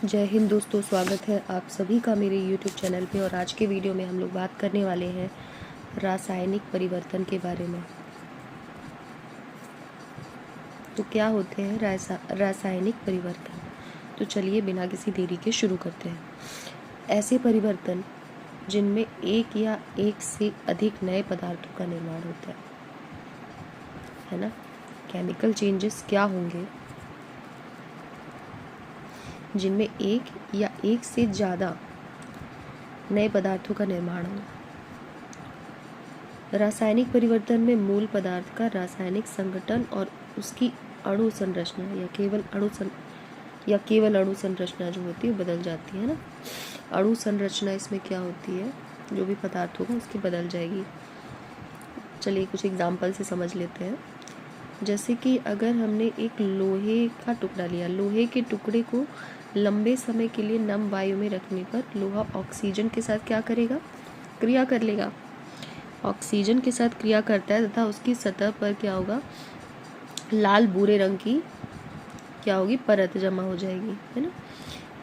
जय हिंद दोस्तों, स्वागत है आप सभी का मेरे YouTube चैनल पे। और आज के वीडियो में हम लोग बात करने वाले हैं रासायनिक परिवर्तन के बारे में। तो क्या होते हैं रासायनिक परिवर्तन? तो चलिए बिना किसी देरी के शुरू करते हैं। ऐसे परिवर्तन जिनमें एक या एक से अधिक नए पदार्थों का निर्माण होता है ना। केमिकल चेंजेस क्या होंगे जिनमें एक या एक से ज़्यादा नए पदार्थों का निर्माण हो। रासायनिक परिवर्तन में मूल पदार्थ का रासायनिक संगठन और उसकी अणु संरचना या केवल अणु संरचना जो होती है बदल जाती है ना। अणु संरचना इसमें क्या होती है, जो भी पदार्थ होगा उसकी बदल जाएगी। चलिए कुछ एग्जाम्पल से समझ लेते हैं। जैसे कि अगर हमने एक लोहे का टुकड़ा लिया, लोहे के टुकड़े को लंबे समय के लिए नम वायु में रखने पर लोहा ऑक्सीजन के साथ क्या करेगा, क्रिया कर लेगा। ऑक्सीजन के साथ क्रिया करता है तथा उसकी सतह पर क्या होगा, लाल भूरे रंग की क्या होगी, परत जमा हो जाएगी, है ना।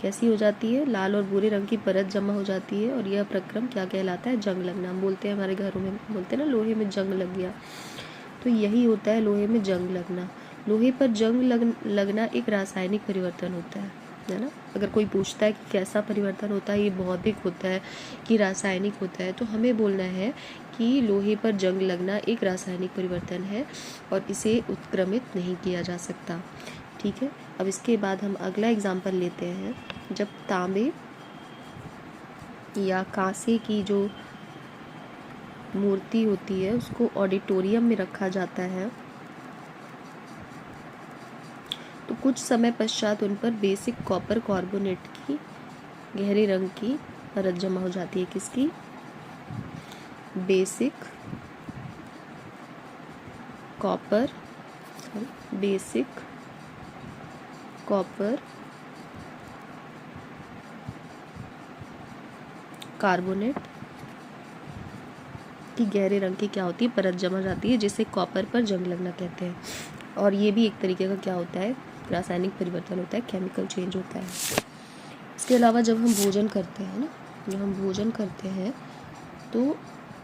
कैसी हो जाती है, लाल और भूरे रंग की परत जमा हो जाती है। और यह प्रक्रम क्या कहलाता है, जंग लगना। हम बोलते हैं, हमारे घरों में बोलते हैं ना, लोहे में जंग लग गया। तो यही होता है लोहे में जंग लगना। लोहे पर जंग लगना एक रासायनिक परिवर्तन होता है ना। अगर कोई पूछता है कि कैसा परिवर्तन होता है, ये भौतिक होता है कि रासायनिक होता है, तो हमें बोलना है कि लोहे पर जंग लगना एक रासायनिक परिवर्तन है और इसे उत्क्रमित नहीं किया जा सकता। ठीक है। अब इसके बाद हम अगला एग्जाम्पल लेते हैं। जब तांबे या कांसे की जो मूर्ति होती है उसको ऑडिटोरियम में रखा जाता है, तो कुछ समय पश्चात उन पर बेसिक कॉपर कार्बोनेट की गहरे रंग की परत जमा हो जाती है। किसकी, बेसिक कॉपर कार्बोनेट की गहरे रंग की क्या होती है, परत जमा जाती है, जिसे कॉपर पर जंग लगना कहते हैं। और ये भी एक तरीके का क्या होता है, रासायनिक परिवर्तन होता है, केमिकल चेंज होता है। इसके अलावा जब हम भोजन करते हैं ना, जब हम भोजन करते हैं तो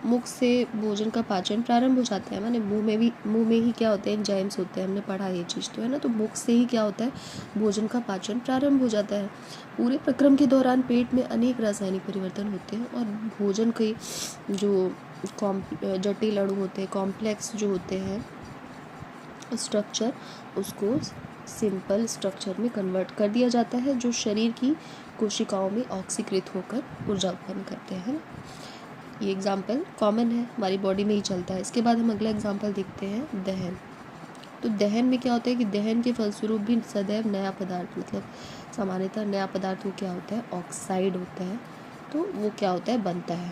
मुख से भोजन का पाचन प्रारंभ हो जाता है। माने मुंह में ही क्या होते हैं, एंजाइम्स होते हैं, हमने पढ़ा ये चीज़ तो है ना। तो मुख से ही क्या होता है, भोजन का पाचन प्रारंभ हो जाता है। पूरे प्रक्रम के दौरान पेट में अनेक रासायनिक परिवर्तन होते हैं और भोजन के जो जटिल अणु होते हैं, कॉम्प्लेक्स जो होते हैं स्ट्रक्चर, उसको सिंपल स्ट्रक्चर में कन्वर्ट कर दिया जाता है, जो शरीर की कोशिकाओं में ऑक्सीकृत होकर ऊर्जा उत्पन्न करते हैं। ये एग्जाम्पल कॉमन है, हमारी बॉडी में ही चलता है। इसके बाद हम अगला एग्जाम्पल देखते हैं, दहन। तो दहन में क्या होता है कि दहन के फलस्वरूप भी सदैव नया पदार्थ, मतलब सामान्यतः नया पदार्थ वो क्या होता है, ऑक्साइड होता है, तो वो क्या होता है, बनता है।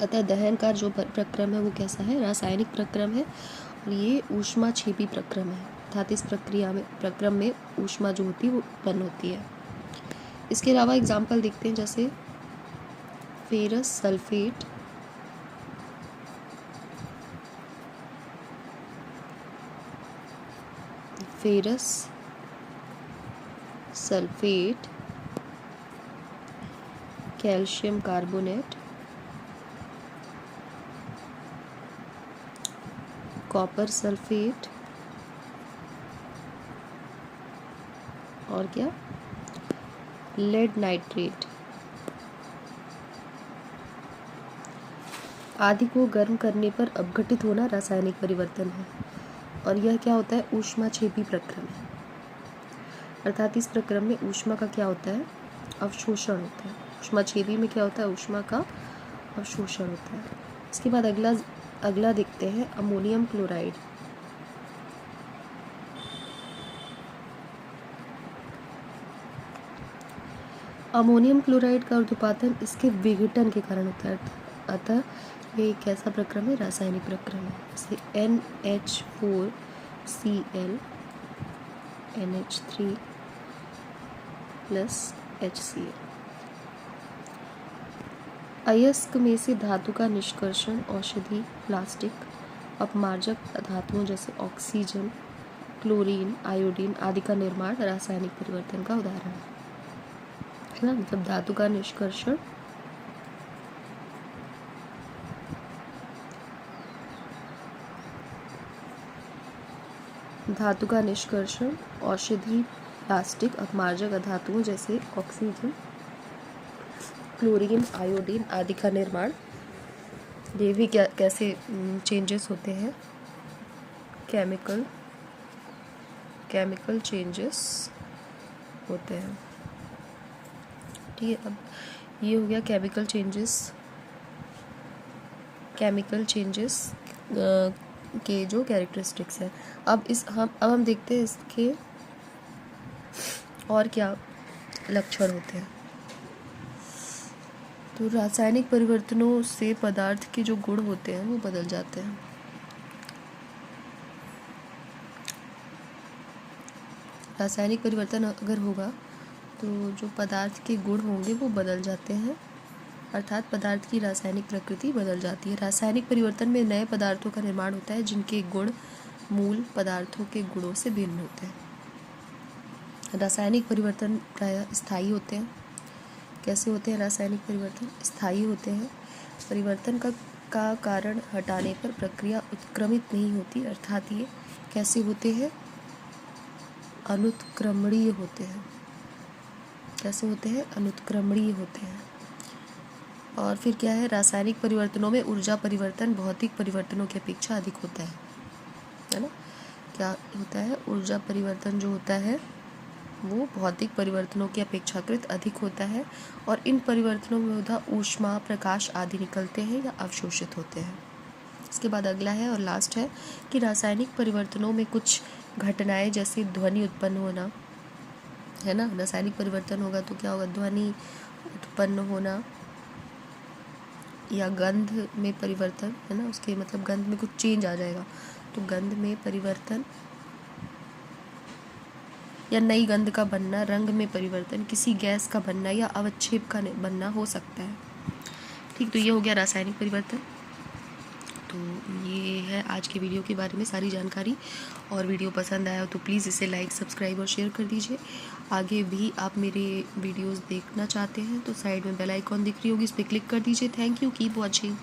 अतः दहन का जो प्रक्रम है वो कैसा है, रासायनिक प्रक्रम है और ये ऊष्माक्षेपी प्रक्रम है। अर्थात इस प्रक्रम में ऊष्मा जो होती है वो उत्पन्न होती है। इसके अलावा एग्जाम्पल देखते हैं, जैसे ferrous sulphate, calcium carbonate, copper sulphate और क्या, लेड नाइट्रेट आदि को गर्म करने पर अपघटित होना रासायनिक परिवर्तन है। और यह क्या होता है, ऊष्माक्षेपी प्रक्रम है। अर्थात इस प्रक्रम में ऊष्मा का क्या होता है, अवशोषण होता है। ऊष्माक्षेपी में क्या होता है, ऊष्मा का अवशोषण होता है। इसके बाद अगला देखते हैं, अमोनियम क्लोराइड। अमोनियम क्लोराइड का ऊर्ध्वपातन इसके विघटन के कारण होता है। अतः ये एक ऐसा प्रक्रम है, रासायनिक प्रक्रम है। जैसे NH4Cl NH3 + HCl। अयस्क में से धातु का निष्कर्षण औषधि, प्लास्टिक, अपमार्जक धातुओं जैसे ऑक्सीजन, क्लोरीन, आयोडीन आदि का निर्माण रासायनिक परिवर्तन का उदाहरण है ना। मतलब धातु का निष्कर्षण, धातु का निष्कर्षण, औषधि, प्लास्टिक, अपमार्जक अधातुओं जैसे ऑक्सीजन, क्लोरीन, आयोडीन आदि का निर्माण, ये भी क्या कैसे चेंजेस होते हैं, केमिकल चेंजेस होते हैं। ठीक है, अब ये हो गया केमिकल चेंजेस के जो कैरेक्टरिस्टिक्स हैं। अब हम देखते हैं इसके और क्या लक्षण होते हैं। तो रासायनिक परिवर्तनों से पदार्थ के जो गुण होते हैं वो बदल जाते हैं। रासायनिक परिवर्तन अगर होगा तो जो पदार्थ के गुण होंगे वो बदल जाते हैं, अर्थात पदार्थ की रासायनिक प्रकृति बदल जाती है। रासायनिक परिवर्तन में नए पदार्थों का निर्माण होता है जिनके गुण मूल पदार्थों के गुणों से भिन्न होते हैं। रासायनिक परिवर्तन प्रायः स्थायी होते हैं। कैसे होते हैं रासायनिक परिवर्तन? स्थायी होते हैं। परिवर्तन का कारण हटाने पर प्रक्रिया उत्क्रमित नहीं होती, अर्थात ये कैसे होते हैं? अनुत्क्रमणीय होते हैं। कैसे होते हैं? अनुत्क्रमणीय होते हैं। और फिर क्या है? रासायनिक परिवर्तनों में ऊर्जा परिवर्तन भौतिक परिवर्तनों की अपेक्षा अधिक होता है ना। क्या होता है? ऊर्जा परिवर्तन जो होता है वो भौतिक परिवर्तनों की अपेक्षाकृत अधिक होता है, और इन परिवर्तनों में उदा ऊष्मा, प्रकाश आदि निकलते हैं या अवशोषित होते हैं। इसके बाद अगला है और लास्ट है कि रासायनिक परिवर्तनों में कुछ घटनाएं जैसे ध्वनि उत्पन्न होना, है ना। रासायनिक परिवर्तन होगा तो क्या होगा? ध्वनि उत्पन्न होना, या गंध में परिवर्तन, है ना। उसके मतलब गंध में कुछ चेंज आ जाएगा, तो गंध में परिवर्तन, या नई गंध का बनना, रंग में परिवर्तन, किसी गैस का बनना या अवक्षेप का बनना हो सकता है। ठीक, तो ये हो गया रासायनिक परिवर्तन। तो ये है आज के वीडियो के बारे में सारी जानकारी, और वीडियो पसंद आया तो प्लीज़ इसे लाइक, सब्सक्राइब और शेयर कर दीजिए। आगे भी आप मेरे वीडियोस देखना चाहते हैं तो साइड में बेल आइकॉन दिख रही होगी, इस पर क्लिक कर दीजिए। Thank you, keep watching.